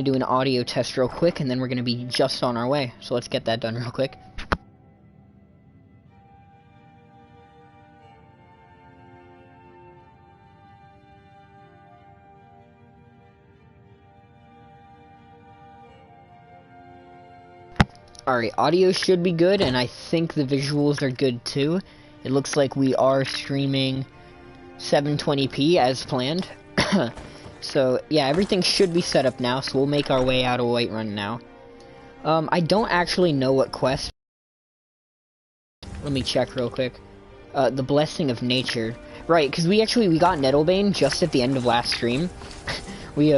do an audio test real quick, and then we're gonna be just on our way. So let's get that done real quick. Alright, audio should be good, and I think the visuals are good too. It looks like we are streaming 720p as planned. So, yeah, everything should be set up now, so we'll make our way out of Whiterun now. I don't actually know what quest. Let me check real quick. The Blessing of Nature. Right, because we got Nettlebane just at the end of last stream. we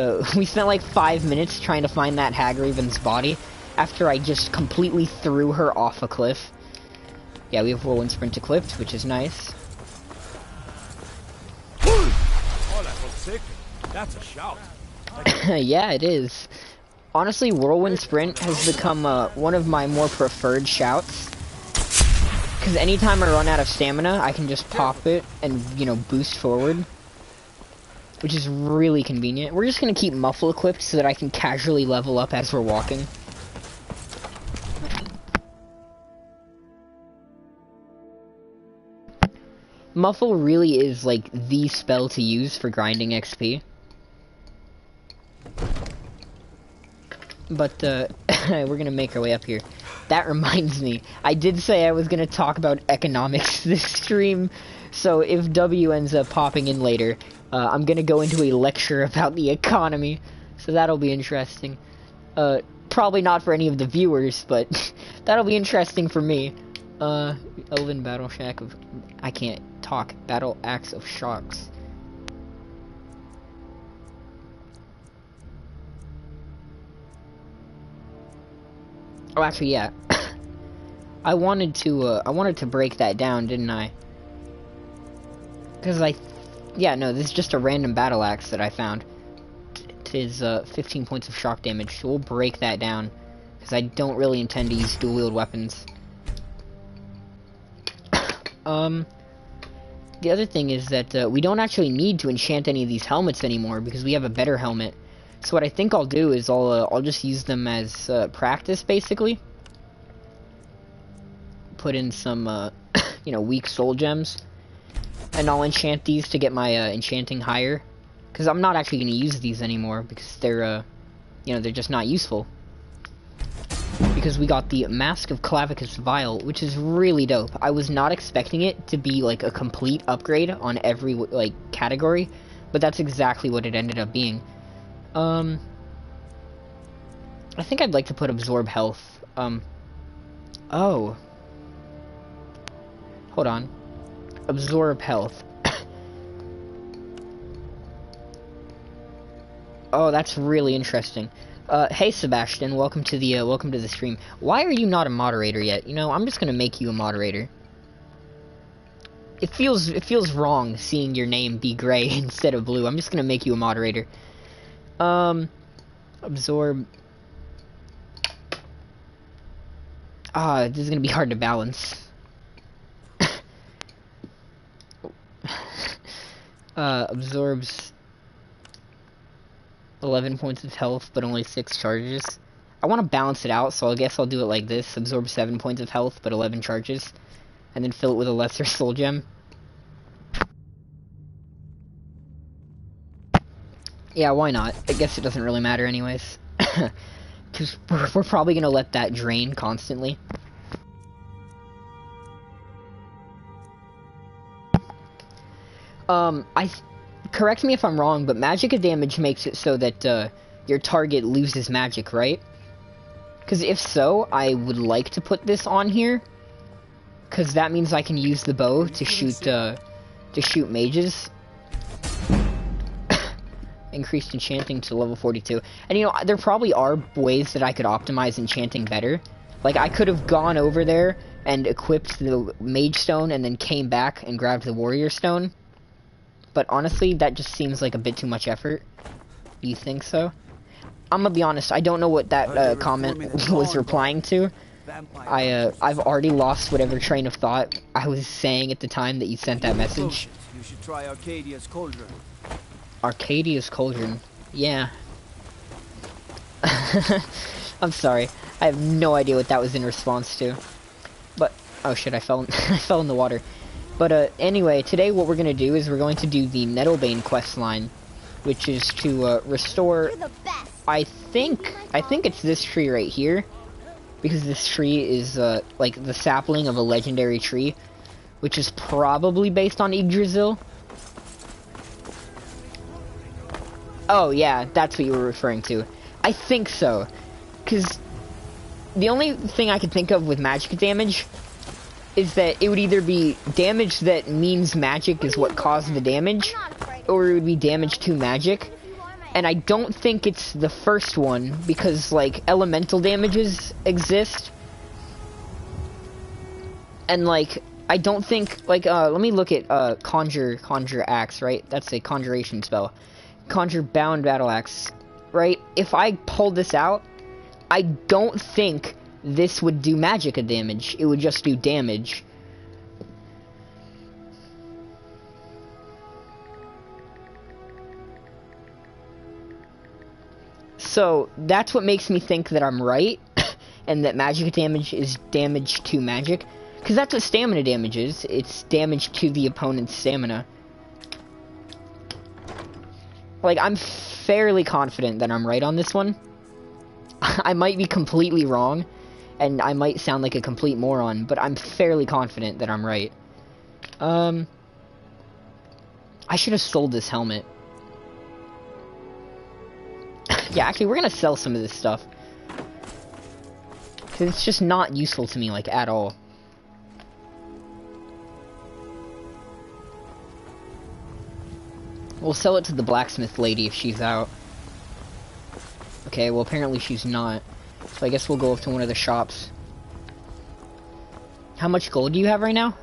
spent like 5 minutes trying to find that Hagraven's body after I just completely threw her off a cliff. Yeah, we have Whirlwind Sprint equipped, which is nice. Oh, that was sick. That's a shout. Yeah, it is. Honestly, Whirlwind Sprint has become one of my more preferred shouts. Because anytime I run out of stamina, I can just pop it and, you know, boost forward. Which is really convenient. We're just going to keep Muffle equipped so that I can casually level up as we're walking. Muffle really is, like, the spell to use for grinding XP. But, we're gonna make our way up here. That reminds me, I did say I was gonna talk about economics this stream, so if W ends up popping in later, I'm gonna go into a lecture about the economy, so that'll be interesting. Probably not for any of the viewers, but that'll be interesting for me. Elven Battle Shack of... I can't talk. Battle Axe of Sharks. Oh, actually, yeah. I wanted to break that down, didn't I? Because yeah, no, this is just a random battle axe that I found. It is, 15 points of shock damage, so we'll break that down. Because I don't really intend to use dual-wield weapons. The other thing is that, we don't actually need to enchant any of these helmets anymore, because we have a better helmet. So what I think I'll do is I'll just use them as, practice, basically. Put in some, you know, weak soul gems. And I'll enchant these to get my, enchanting higher. Because I'm not actually going to use these anymore, because they're, you know, they're just not useful. Because we got the Mask of Clavicus Vial, which is really dope. I was not expecting it to be, like, a complete upgrade on every, like, category. But that's exactly what it ended up being. I think I'd like to put Absorb Health. Oh. Hold on. Absorb Health. Oh, that's really interesting. Hey Sebastian, welcome to the stream. Why are you not a moderator yet? You know, I'm just gonna make you a moderator. It feels wrong seeing your name be gray instead of blue. I'm just gonna make you a moderator. Absorb. This is gonna be hard to balance. Absorbs 11 points of health, but only 6 charges. I want to balance it out, so I guess I'll do it like this. Absorb 7 points of health, but 11 charges. And then fill it with a lesser soul gem. Yeah, why not? I guess it doesn't really matter anyways. Because we're probably going to let that drain constantly. Correct me if I'm wrong, but Magicka damage makes it so that, your target loses magic, right? Because if so, I would like to put this on here. Because that means I can use the bow to shoot mages. Increased enchanting to level 42. And you know, there probably are ways that I could optimize enchanting better. Like, I could have gone over there and equipped the mage stone and then came back and grabbed the warrior stone. But honestly, that just seems like a bit too much effort. You think so? I'm gonna be honest, I don't know what that comment was replying to. I've already lost whatever train of thought I was saying at the time that you sent that message. You should try Arcadia's Cauldron. Arcadia's Cauldron. Yeah. I'm sorry. I have no idea what that was in response to. But, oh shit, I fell I fell in the water. But, anyway, today what we're gonna do is we're going to do the Nettlebane quest line, which is to, restore... I think it's this tree right here, because this tree is, like, the sapling of a legendary tree, which is probably based on Yggdrasil. Oh, yeah, that's what you were referring to. I think so, because the only thing I could think of with magic damage is that it would either be damage that means magic is what caused the damage, or it would be damage to magic. And I don't think it's the first one, because, like, elemental damages exist. And, like, I don't think, like, let me look at, Conjure Axe, right? That's a conjuration spell. Conjure Bound Battle Axe, right? If I pulled this out, I don't think this would do magicka damage. It would just do damage. So, that's what makes me think that I'm right, and that magic damage is damage to magic. Because that's what stamina damage is. It's damage to the opponent's stamina. Like, I'm fairly confident that I'm right on this one. I might be completely wrong, and I might sound like a complete moron, but I'm fairly confident that I'm right. I should have sold this helmet. Yeah, actually, we're gonna sell some of this stuff. Because it's just not useful to me, like, at all. We'll sell it to the blacksmith lady if she's out. Okay, well, apparently she's not. So I guess we'll go up to one of the shops. How much gold do you have right now?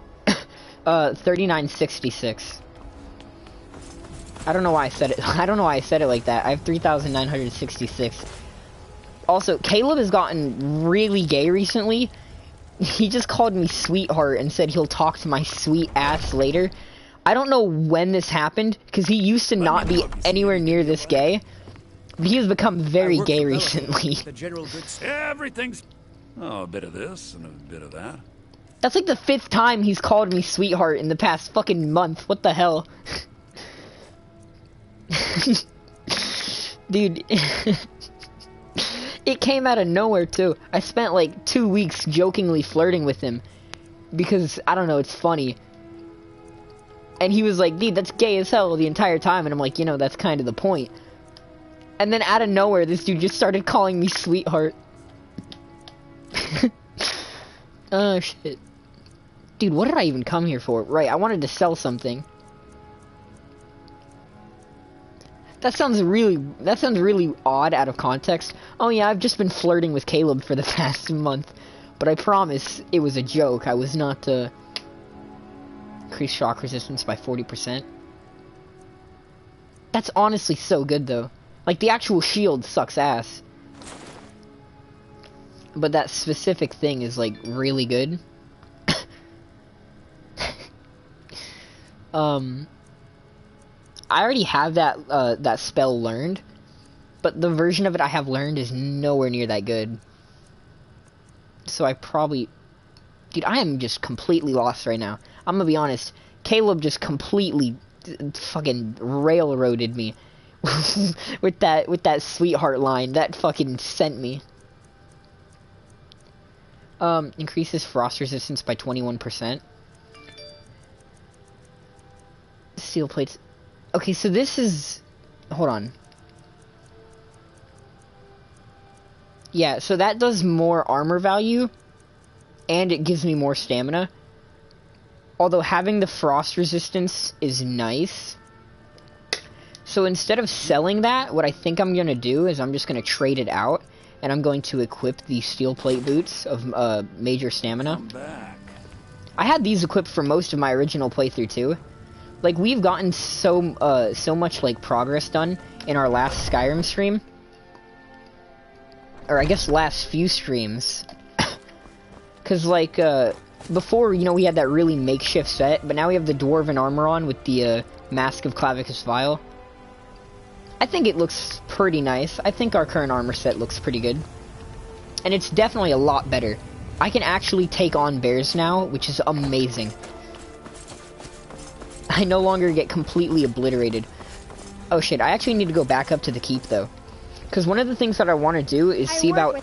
3966. I don't know why I said it. I don't know why I said it like that. I have 3,966. Also, Caleb has gotten really gay recently. He just called me sweetheart and said he'll talk to my sweet ass later. I don't know when this happened, because he used to not be anywhere near this gay. But he has become very gay recently. Everything's... Oh, a bit of this and a bit of that. That's like the 5th time he's called me sweetheart in the past fucking month. What the hell? Dude. It came out of nowhere, too. I spent like 2 weeks jokingly flirting with him. Because, I don't know, it's funny. And he was like, dude, that's gay as hell the entire time. And I'm like, you know, that's kind of the point. And then out of nowhere, this dude just started calling me sweetheart. Oh, shit. Dude, what did I even come here for? Right, I wanted to sell something. That sounds really odd out of context. Oh yeah, I've just been flirting with Caleb for the past month. But I promise it was a joke. I was not, increase shock resistance by 40%. That's honestly so good, though. Like, the actual shield sucks ass. But that specific thing is, like, really good. I already have that spell learned. But the version of it I have learned is nowhere near that good. So I probably... Dude, I am just completely lost right now. I'm gonna be honest. Caleb just completely fucking railroaded me with that sweetheart line. That fucking sent me. Increases frost resistance by 21%. Steel plates. Okay, so this is... Hold on. Yeah, so that does more armor value. And it gives me more stamina. Although having the frost resistance is nice. So instead of selling that, what I think I'm going to do is I'm just going to trade it out. And I'm going to equip the steel plate boots of major stamina. I had these equipped for most of my original playthrough too. Like, we've gotten so much, like, progress done in our last Skyrim stream. Or I guess last few streams. Because, like, before, you know, we had that really makeshift set, but now we have the Dwarven armor on with the Mask of Clavicus Vile. I think it looks pretty nice. I think our current armor set looks pretty good. And it's definitely a lot better. I can actually take on bears now, which is amazing. I no longer get completely obliterated. Oh shit, I actually need to go back up to the keep though. Because one of the things that I want to do is see about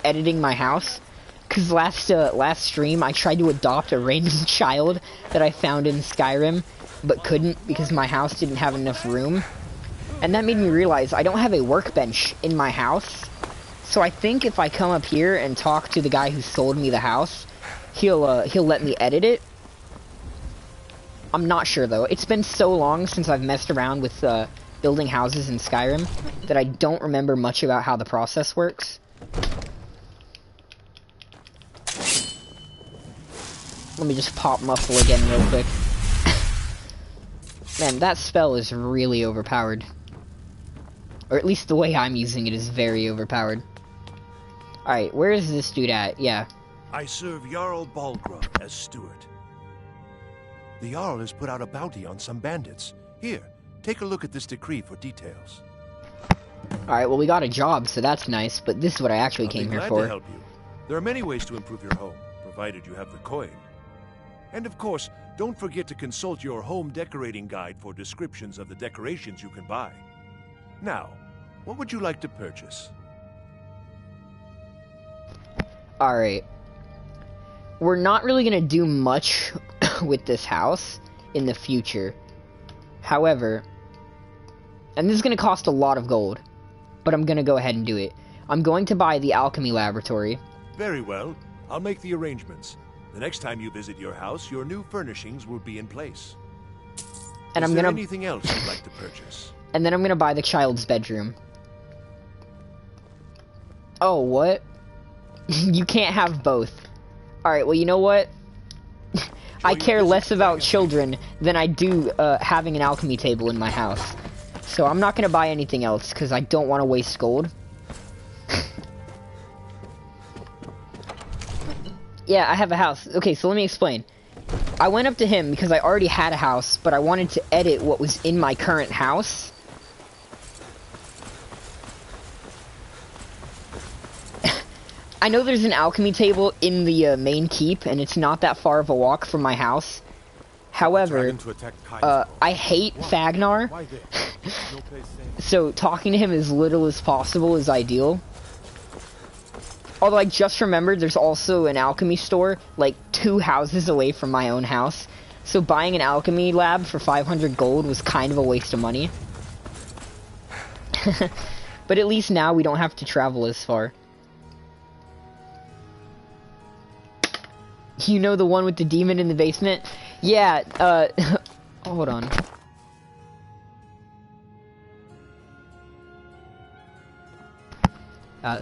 editing my house. Because last stream I tried to adopt a random child that I found in Skyrim, but couldn't because my house didn't have enough room. And that made me realize I don't have a workbench in my house. So I think if I come up here and talk to the guy who sold me the house, he'll let me edit it. I'm not sure though. It's been so long since I've messed around with building houses in Skyrim that I don't remember much about how the process works. Let me just pop Muffle again real quick. Man, that spell is really overpowered. Or at least the way I'm using it is very overpowered. Alright, where is this dude at? Yeah. I serve Jarl Balgrub as steward. The Jarl has put out a bounty on some bandits. Here, take a look at this decree for details. Alright, well we got a job, so that's nice, but this is what I actually came here for. To help you. There are many ways to improve your home, provided you have the coin. And of course, don't forget to consult your home decorating guide for descriptions of the decorations you can buy. Now, what would you like to purchase? Alright. We're not really gonna do much with this house in the future. However, and this is gonna cost a lot of gold, but I'm gonna go ahead and do it. I'm going to buy the alchemy laboratory. Very well. I'll make the arrangements. The next time you visit your house, your new furnishings will be in place. And Is there anything else you'd like to purchase? And then I'm gonna buy the child's bedroom. Oh, what? You can't have both. Alright, well, you know what? I care less about children than I do having an alchemy table in my house. So I'm not gonna buy anything else, because I don't want to waste gold. Yeah, I have a house. Okay, so let me explain. I went up to him because I already had a house, but I wanted to edit what was in my current house. I know there's an alchemy table in the main keep, and it's not that far of a walk from my house. However, I hate Fagnar, so talking to him as little as possible is ideal. Although I just remembered there's also an alchemy store, like 2 houses away from my own house. So buying an alchemy lab for 500 gold was kind of a waste of money. But at least now we don't have to travel as far. You know the one with the demon in the basement? Yeah, hold on.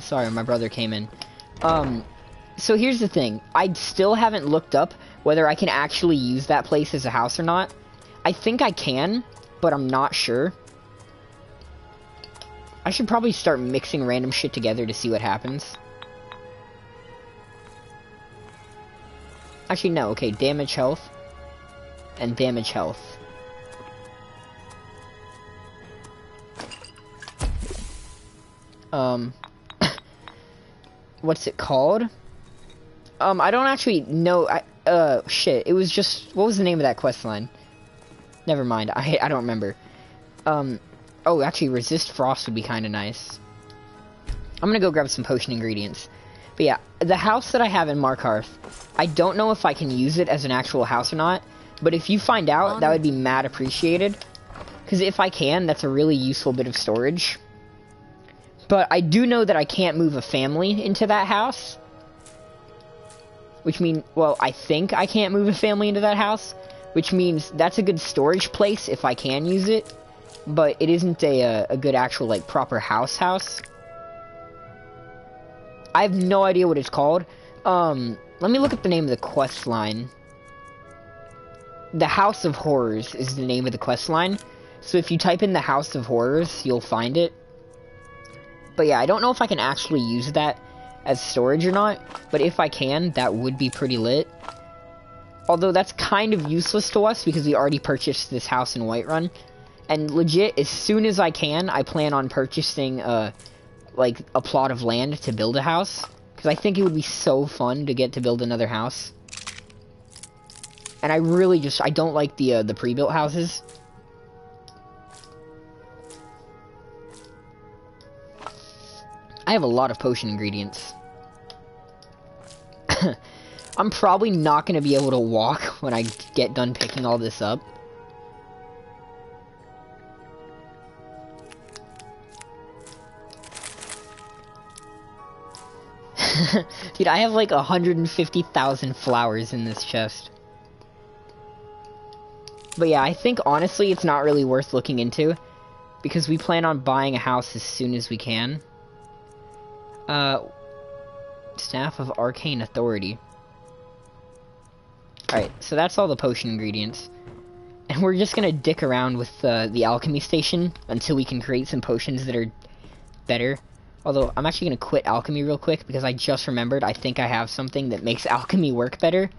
Sorry, my brother came in. So here's the thing. I still haven't looked up whether I can actually use that place as a house or not. I think I can, but I'm not sure. I should probably start mixing random shit together to see what happens. Actually, no. Okay, damage health. And damage health. What's it called? I don't actually know. Shit. It was just, what was the name of that quest line? Never mind. I don't remember. Oh, actually, resist frost would be kind of nice. I'm gonna go grab some potion ingredients. But yeah, the house that I have in Markarth, I don't know if I can use it as an actual house or not. But if you find out, that would be mad appreciated. Because if I can, that's a really useful bit of storage. But I do know that I can't move a family into that house. Which means, well, I think I can't move a family into that house. Which means that's a good storage place if I can use it. But it isn't a good actual, like, proper house. I have no idea what it's called. Let me look up the name of the quest line. The House of Horrors is the name of the quest line. So if you type in the House of Horrors, you'll find it. But yeah, I don't know if I can actually use that as storage or not. But if I can, that would be pretty lit. Although that's kind of useless to us because we already purchased this house in Whiterun. And legit, as soon as I can, I plan on purchasing, like, a plot of land to build a house. Because I think it would be so fun to get to build another house. And I really just, I don't like the pre-built houses. I have a lot of potion ingredients. I'm probably not going to be able to walk when I get done picking all this up. Dude, I have like 150,000 flowers in this chest. But yeah, I think honestly it's not really worth looking into, because we plan on buying a house as soon as we can. Staff of Arcane Authority. Alright, so that's all the potion ingredients. And we're just gonna dick around with the alchemy station until we can create some potions that are better. Although, I'm actually gonna quit alchemy real quick, because I just remembered I think I have something that makes alchemy work better.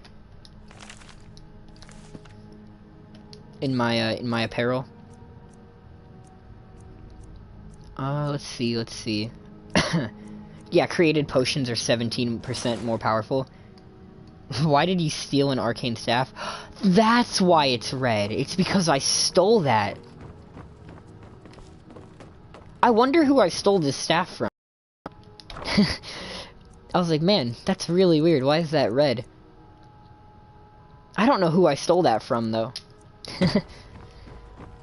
In my apparel. Let's see. Yeah, created potions are 17% more powerful. Why did you steal an arcane staff? That's why it's red. It's because I stole that. I wonder who I stole this staff from. I was like, man, that's really weird. Why is that red? I don't know who I stole that from, though.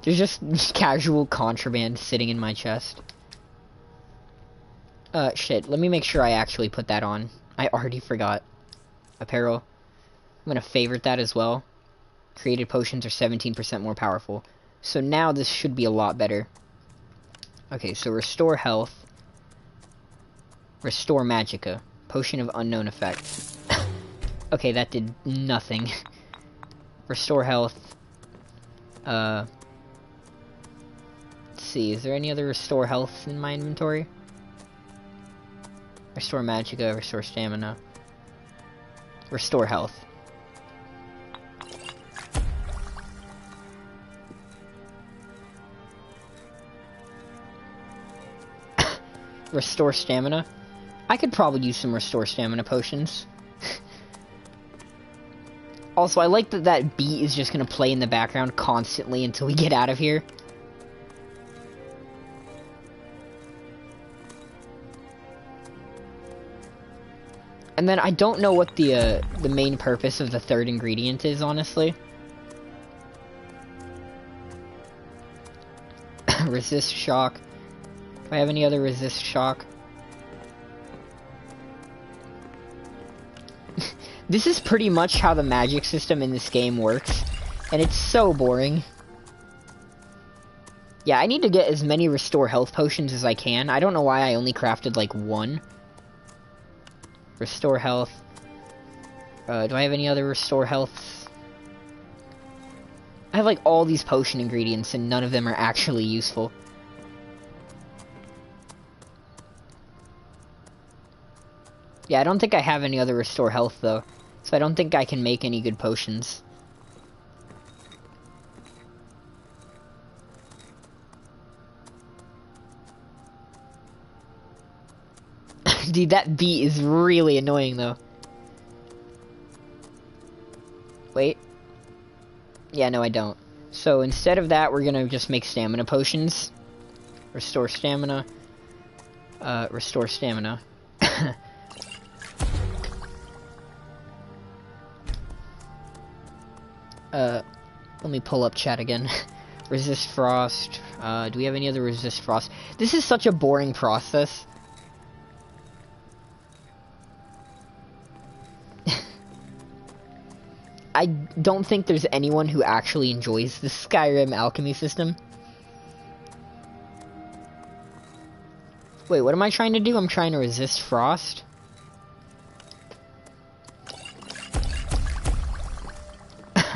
There's just casual contraband sitting in my chest. Shit. Let me make sure I actually put that on. I already forgot. Apparel. I'm gonna favorite that as well. Created potions are 17% more powerful. So now this should be a lot better. Okay, so restore health. Restore magicka. Potion of unknown effect. Okay, that did nothing. Restore health. Let's see, is there any other restore health in my inventory? Restore magicka, restore stamina. Restore health. Restore stamina. I could probably use some restore stamina potions. Also, I like that that beat is just gonna play in the background constantly until we get out of here. And then I don't know what the main purpose of the third ingredient is, honestly. Resist shock. Do I have any other resist shock? This is pretty much how the magic system in this game works, and it's so boring. Yeah, I need to get as many restore health potions as I can. I don't know why I only crafted like one. Restore health. Do I have any other restore healths? I have like all these potion ingredients and none of them are actually useful. Yeah, I don't think I have any other restore health though. So I don't think I can make any good potions. Dude, that beat is really annoying though. Wait. Yeah, no I don't. So instead of that, we're gonna just make stamina potions. Restore stamina. Restore stamina. Let me pull up chat again. Resist frost. Do we have any other resist frost? This is such a boring process. I don't think there's anyone who actually enjoys the Skyrim alchemy system. Wait, what am I trying to do? I'm trying to resist frost.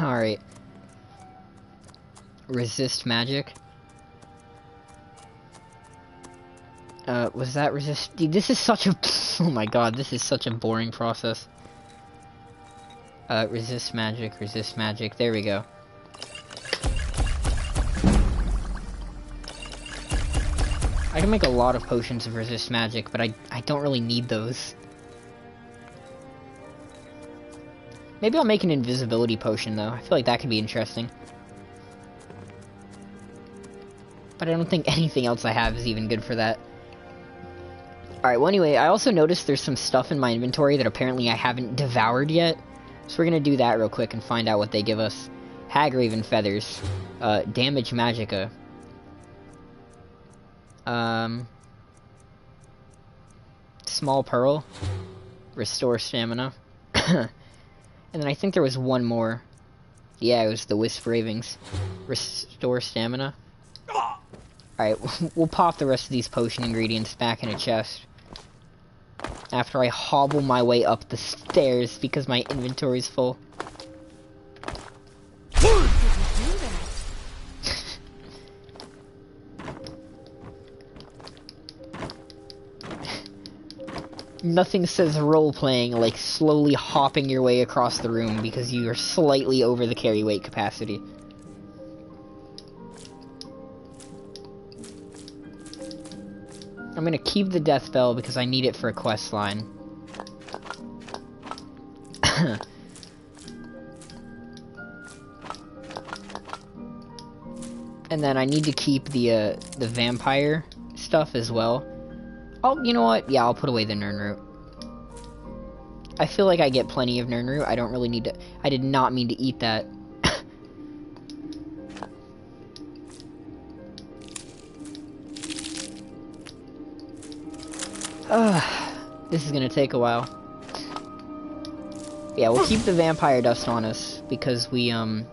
Alright. Resist magic. Was that resist? Dude, this is such a... Oh my god, this is such a boring process. Resist magic, there we go. can make a lot of potions of resist magic, but I don't really need those. Maybe I'll make an invisibility potion, though. I feel like that could be interesting. But I don't think anything else I have is even good for that. Alright, well anyway, I also noticed there's some stuff in my inventory that apparently I haven't devoured yet. So we're gonna do that real quick and find out what they give us. Hagraven feathers. Damage magicka. Small pearl. Restore stamina. And then I think there was one more. Yeah, it was the wisp ravings. Restore stamina. Alright, we'll pop the rest of these potion ingredients back in a chest. After I hobble my way up the stairs because my inventory's full. Nothing says role-playing like slowly hopping your way across the room because you are slightly over the carry weight capacity. I'm gonna keep the death bell because I need it for a quest line. And then I need to keep the vampire stuff as well. Oh, you know what? Yeah, I'll put away the Nern root. I feel like I get plenty of Nern root. I don't really need to... I did not mean to eat that. This is gonna take a while. Yeah, we'll keep the vampire dust on us because we I'm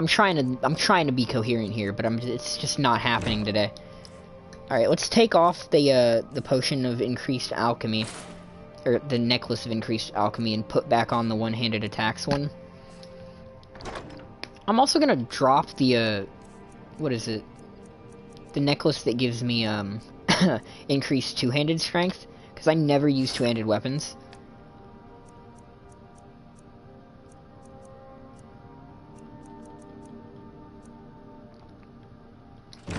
trying to be coherent here, but it's just not happening today. All right, let's take off the potion of increased alchemy, or the necklace of increased alchemy, and put back on the one-handed attacks one. I'm also gonna drop the what is it? The necklace that gives me increased two-handed strength, because I never use two-handed weapons.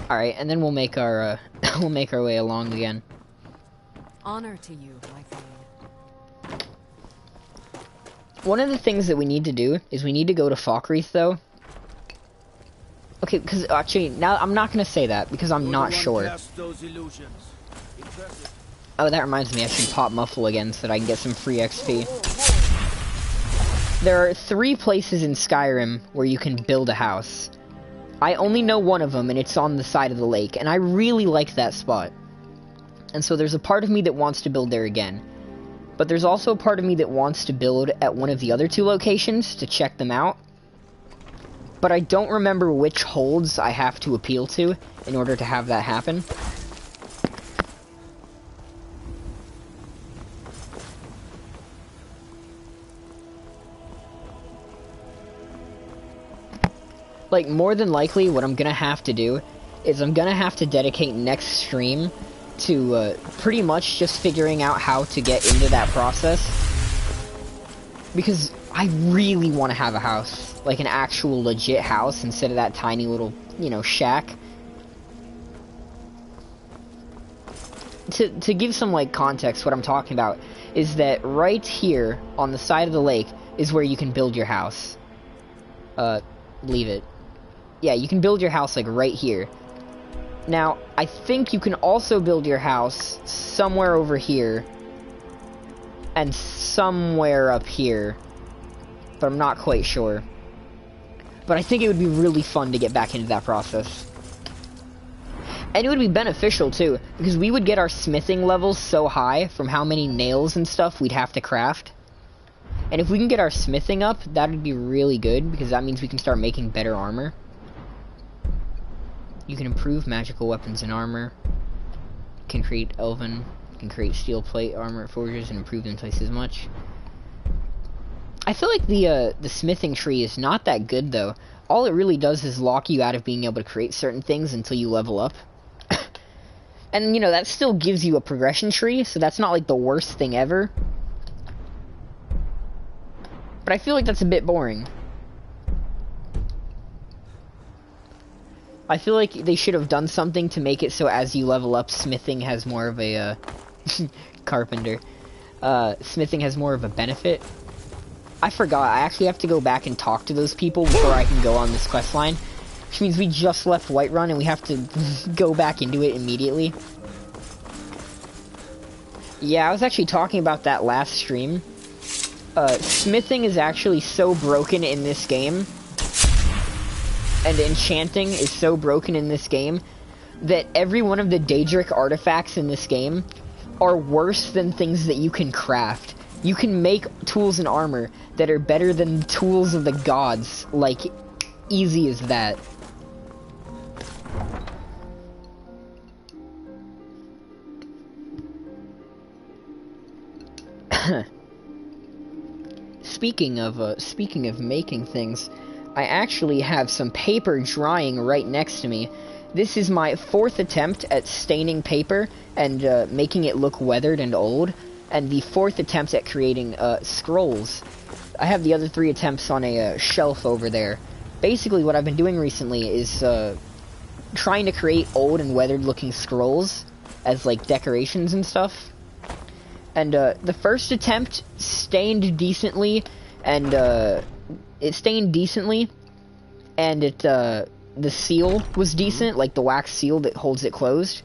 Alright, and then we'll make our we'll make our way along again. Honor to you, my friend. One of the things that we need to do is we need to go to Falkreath, though. Okay, because actually, now I'm not going to say that because I'm not sure. Oh, that reminds me, I should pop Muffle again so that I can get some free XP. There are 3 places in Skyrim where you can build a house. I only know one of them, and it's on the side of the lake, and I really like that spot. And so there's a part of me that wants to build there again. But there's also a part of me that wants to build at one of the other 2 locations to check them out. But I don't remember which holds I have to appeal to in order to have that happen. Like, more than likely, what I'm gonna have to do is I'm gonna have to dedicate next stream to pretty much just figuring out how to get into that process. Because I really want to have a house. Like an actual legit house instead of that tiny little, you know, shack. To give some, like, context, what I'm talking about is that right here on the side of the lake is where you can build your house. Leave it. Yeah, you can build your house, like, right here. Now, I think you can also build your house somewhere over here. And somewhere up here. But I'm not quite sure. But I think it would be really fun to get back into that process. And it would be beneficial, too, because we would get our smithing levels so high from how many nails and stuff we'd have to craft. And if we can get our smithing up, that would be really good, because that means we can start making better armor. You can improve magical weapons and armor. You can create elven. You can create steel plate armor forges and improve them twice as much. I feel like the smithing tree is not that good, though. All it really does is lock you out of being able to create certain things until you level up. And, you know, that still gives you a progression tree, so that's not, like, the worst thing ever. But I feel like that's a bit boring. I feel like they should have done something to make it so as you level up, smithing has more of a, carpenter. Smithing has more of a benefit. I forgot, I actually have to go back and talk to those people before I can go on this quest line. Which means we just left Whiterun and we have to go back into it immediately. Yeah, I was actually talking about that last stream. Smithing is actually so broken in this game, and enchanting is so broken in this game, that every one of the Daedric artifacts in this game are worse than things that you can craft. You can make tools and armor that are better than the tools of the gods, like, easy as that. Speaking of making things, I actually have some paper drying right next to me. This is my 4th attempt at staining paper and making it look weathered and old, and the 4th attempt at creating scrolls. I have the other 3 attempts on a shelf over there. Basically, what I've been doing recently is trying to create old and weathered looking scrolls as like decorations and stuff. And the first attempt stained decently, and it stained decently, and the seal was decent, like the wax seal that holds it closed,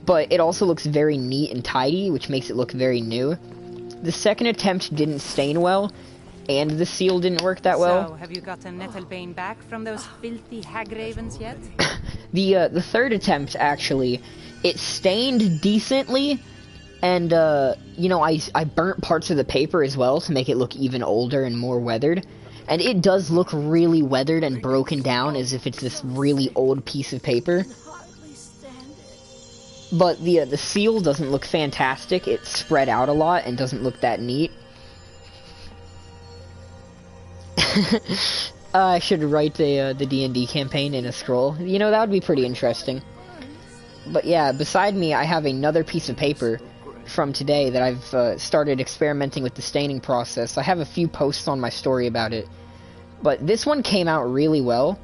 but it also looks very neat and tidy, which makes it look very new. The second attempt didn't stain well, and the seal didn't work that well. So, have you gotten Nettlebane back from those filthy hag ravens yet? The third attempt, actually, it stained decently, and, you know, I burnt parts of the paper as well to make it look even older and more weathered. And it does look really weathered and broken down as if it's this really old piece of paper. But the seal doesn't look fantastic. It's spread out a lot and doesn't look that neat. I should write the D&D campaign in a scroll. You know, that would be pretty interesting. But yeah, beside me, I have another piece of paper from today that I've started experimenting with the staining process. I have a few posts on my story about it. But this one came out really well.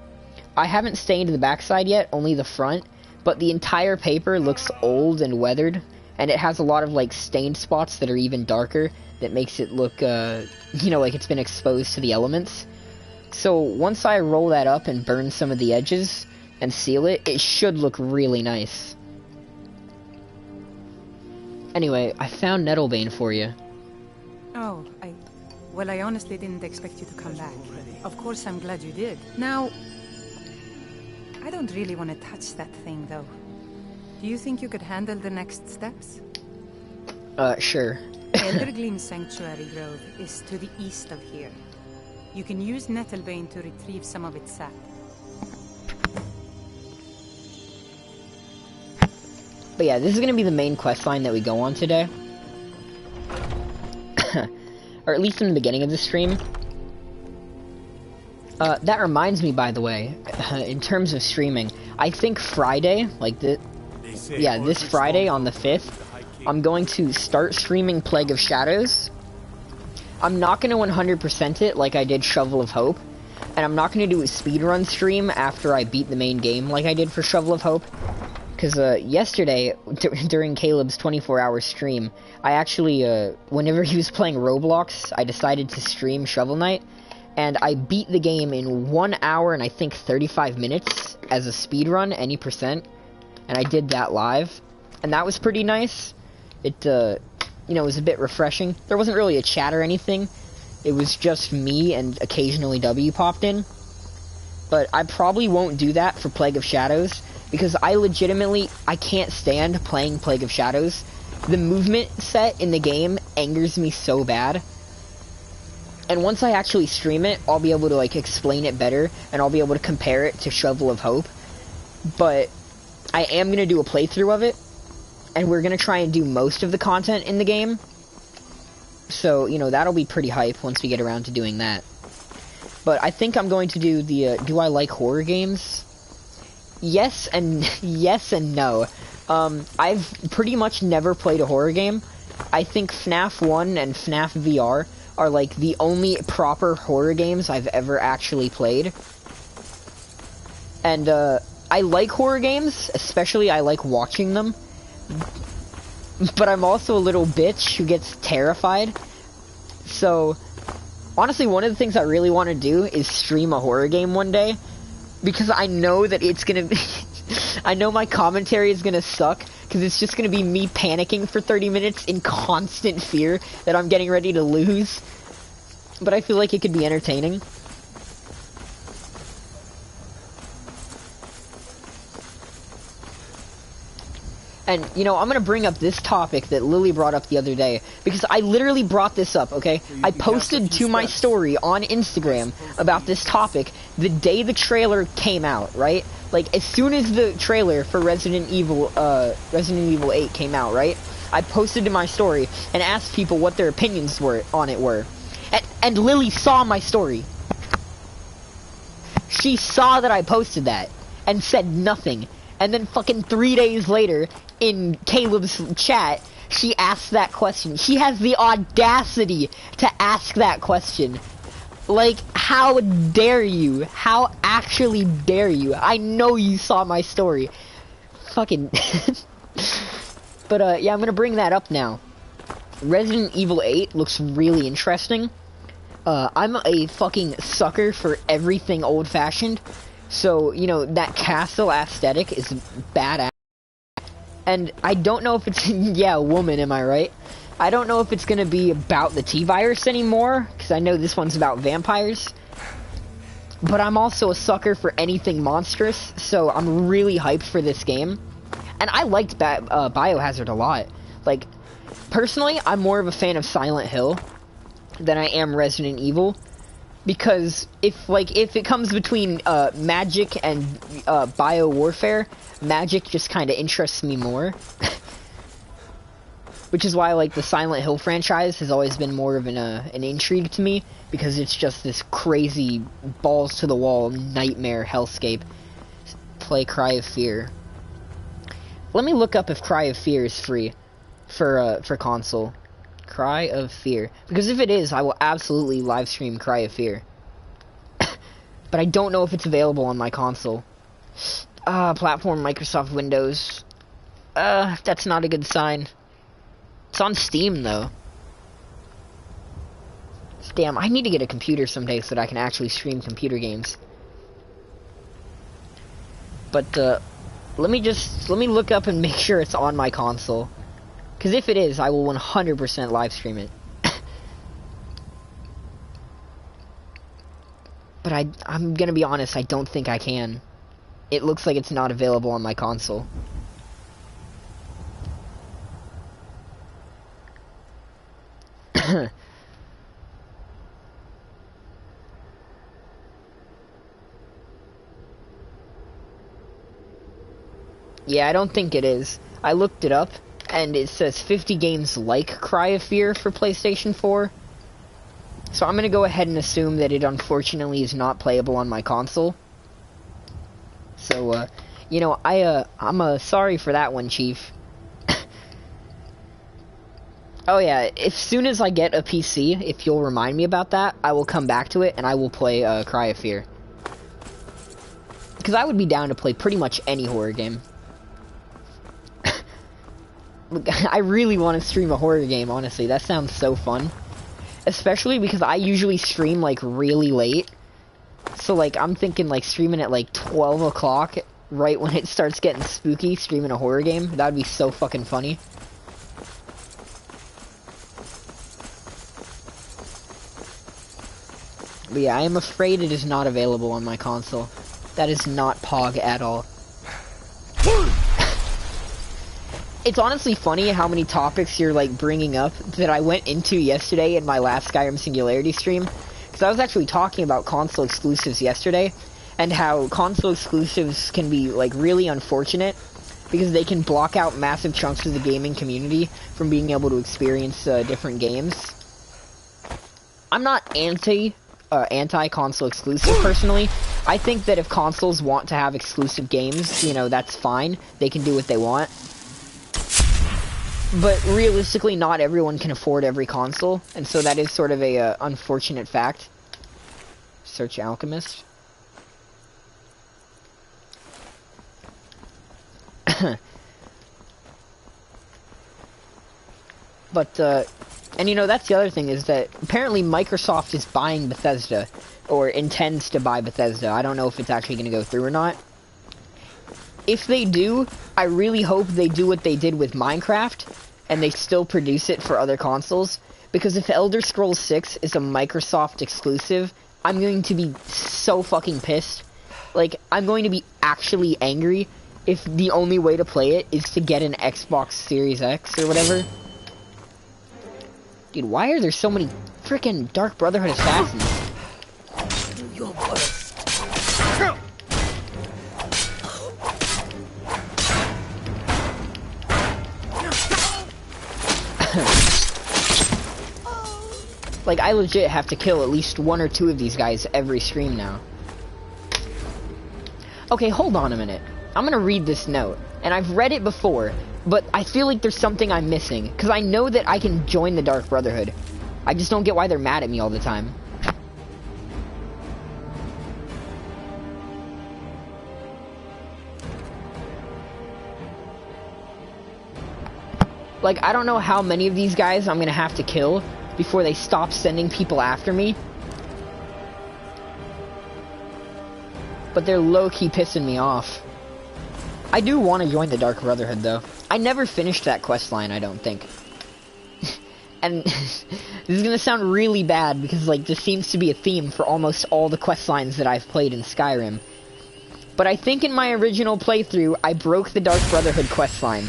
I haven't stained the backside yet, only the front. But the entire paper looks old and weathered. And it has a lot of, like, stained spots that are even darker. That makes it look, you know, like it's been exposed to the elements. So once I roll that up and burn some of the edges and seal it, it should look really nice. Anyway, I found Nettlebane for you. Oh, well, I honestly didn't expect you to come back. Of course, I'm glad you did. Now, I don't really want to touch that thing, though. Do you think you could handle the next steps? Sure. Eldergleam Sanctuary Grove is to the east of here. You can use Nettlebane to retrieve some of its sap. But yeah, this is going to be the main quest line that we go on today. Or at least in the beginning of the stream. That reminds me, by the way, in terms of streaming, I think Friday, like this Friday on the 5th, I'm going to start streaming Plague of Shadows. I'm not going to 100% it like I did Shovel of Hope, and I'm not going to do a speedrun stream after I beat the main game like I did for Shovel of Hope. Because yesterday, during Caleb's 24-hour stream, I actually, whenever he was playing Roblox, I decided to stream Shovel Knight, and I beat the game in 1 hour and I think 35 minutes as a speedrun, any percent, and I did that live, and that was pretty nice. It, you know, was a bit refreshing. There wasn't really a chat or anything. It was just me and occasionally W popped in. But I probably won't do that for Plague of Shadows, because I can't stand playing Plague of Shadows. The movement set in the game angers me so bad. And once I actually stream it, I'll be able to, like, explain it better, and I'll be able to compare it to Shovel of Hope. But I am going to do a playthrough of it, and we're going to try and do most of the content in the game. So, you know, that'll be pretty hype once we get around to doing that. But I think I'm going to do the, do I like horror games? Yes and no. I've pretty much never played a horror game. I think FNAF 1 and FNAF VR are, like, the only proper horror games I've ever actually played. And, I like horror games, especially I like watching them. But I'm also a little bitch who gets terrified. So, honestly, one of the things I really want to do is stream a horror game one day. Because I know that it's gonna be... I know my commentary is gonna suck. Because it's just gonna be me panicking for 30 minutes in constant fear that I'm getting ready to lose. But I feel like it could be entertaining. And, you know, I'm gonna bring up this topic that Lily brought up the other day, because I literally brought this up, okay? I posted to my story on Instagram about this topic the day the trailer came out, right? Like, as soon as the trailer for Resident Evil 8 came out, right? I posted to my story and asked people what their opinions on it. And Lily saw my story. She saw that I posted that, and said nothing. And then fucking 3 days later, in Caleb's chat, she asked that question. She has the audacity to ask that question. Like, how dare you? How actually dare you? I know you saw my story. Fucking... But, yeah, I'm gonna bring that up now. Resident Evil 8 looks really interesting. I'm a fucking sucker for everything old-fashioned. So, you know, that castle aesthetic is badass. And I don't know if it's... yeah, woman, am I right? I don't know if it's gonna be about the T-Virus anymore, because I know this one's about vampires. But I'm also a sucker for anything monstrous, so I'm really hyped for this game. And I liked Biohazard a lot. Like, personally, I'm more of a fan of Silent Hill than I am Resident Evil. Because if it comes between magic and bio warfare, magic just kind of interests me more. Which is why, like, the Silent Hill franchise has always been more of an intrigue to me, because it's just this crazy balls to the wall nightmare hellscape. Play Cry of Fear. Let me look up if Cry of Fear is free for console. Cry of Fear. Because if it is, I will absolutely live stream Cry of Fear. But I don't know if it's available on my console. Platform Microsoft Windows. That's not a good sign. It's on Steam, though. Damn, I need to get a computer someday so that I can actually stream computer games. But, let me look up and make sure it's on my console. Because if it is, I will 100% live stream it. But I'm gonna be honest, I don't think I can. It looks like it's not available on my console. Yeah, I don't think it is. I looked it up, and it says 50 games like Cry of Fear for PlayStation 4. So I'm gonna go ahead and assume that it unfortunately is not playable on my console. So, you know, I'm sorry for that one, Chief. Oh yeah, as soon as I get a PC, if you'll remind me about that, I will come back to it and I will play Cry of Fear. Because I would be down to play pretty much any horror game. I really want to stream a horror game, honestly. That sounds so fun. Especially because I usually stream, like, really late. So, like, I'm thinking, like, streaming at, like, 12 o'clock, right when it starts getting spooky, streaming a horror game. That would be so fucking funny. But yeah, I am afraid it is not available on my console. That is not Pog at all. It's honestly funny how many topics you're, like, bringing up that I went into yesterday in my last Skyrim Singularity stream. Because I was actually talking about console exclusives yesterday, and how console exclusives can be, like, really unfortunate, because they can block out massive chunks of the gaming community from being able to experience different games. I'm not anti-console exclusive, personally. I think that if consoles want to have exclusive games, you know, that's fine. They can do what they want. But realistically, not everyone can afford every console, and so that is sort of a unfortunate fact. Search Alchemist. But, and you know, that's the other thing, is that apparently Microsoft is buying Bethesda, or intends to buy Bethesda. I don't know if it's actually going to go through or not. If they do, I really hope they do what they did with Minecraft, and they still produce it for other consoles, because if Elder Scrolls 6 is a Microsoft exclusive, I'm going to be so fucking pissed. Like, I'm going to be actually angry if the only way to play it is to get an Xbox Series X or whatever. Dude, why are there so many freaking Dark Brotherhood assassins? Do your worst. Like, I legit have to kill at least 1 or 2 of these guys every stream now. Okay, hold on a minute. I'm gonna read this note, and I've read it before, but I feel like there's something I'm missing, because I know that I can join the Dark Brotherhood. I just don't get why they're mad at me all the time. Like, I don't know how many of these guys I'm gonna have to kill before they stop sending people after me. But they're low-key pissing me off. I do want to join the Dark Brotherhood, though. I never finished that questline, I don't think. And this is gonna sound really bad, because, like, this seems to be a theme for almost all the questlines that I've played in Skyrim. But I think in my original playthrough, I broke the Dark Brotherhood questline.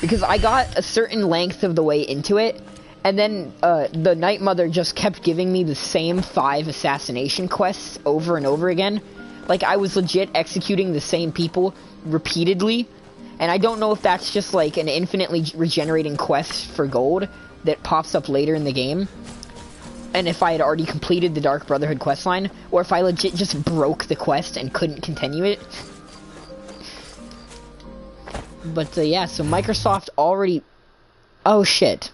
Because I got a certain length of the way into it, and then the Night Mother just kept giving me the same 5 assassination quests over and over again. Like, I was legit executing the same people repeatedly, and I don't know if that's just like an infinitely regenerating quest for gold that pops up later in the game, and if I had already completed the Dark Brotherhood questline, or if I legit just broke the quest and couldn't continue it. But yeah, so Microsoft already... Oh shit.